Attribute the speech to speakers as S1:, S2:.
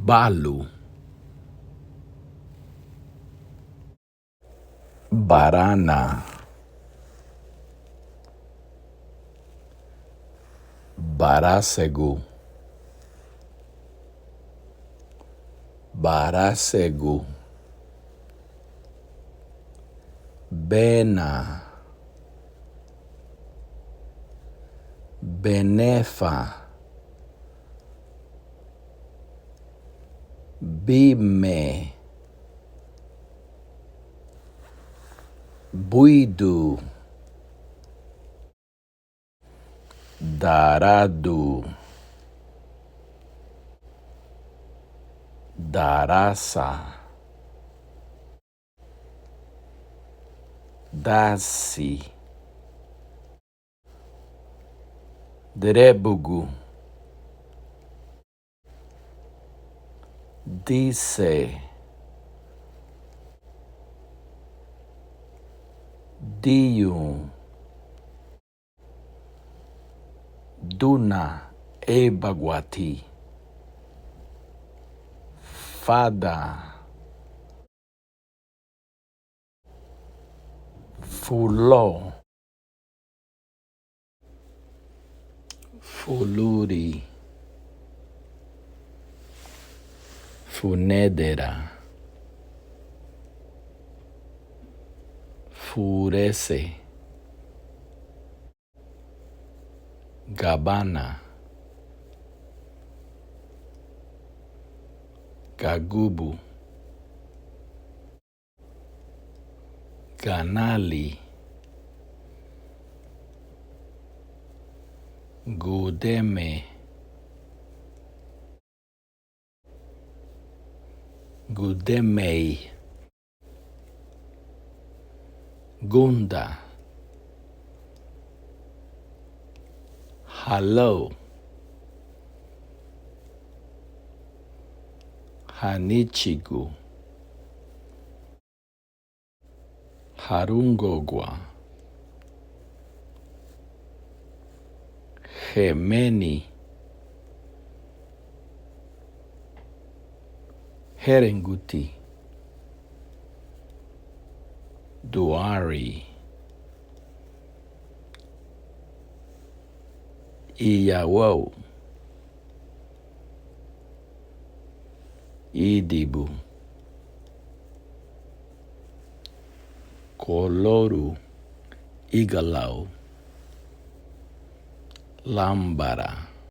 S1: Balu, Barana, Barasegu, Barasegu, Bena, Benefa, Bime, Buidu, Daradu, Darasa, Dasi, Drebugu, Disse, Dium, Duna, Ebaguati, Fada, Fulò, Fuluri, Funedera, Furese, Gabana, Gagubu, Ganali, Gudeme, Gudemei, Gunda, Hello, Hanichigu, Harungogwa, Gemeni, Herenguti, Duari, Iyawo, Idibu, Koloru, Igalau, Lambara,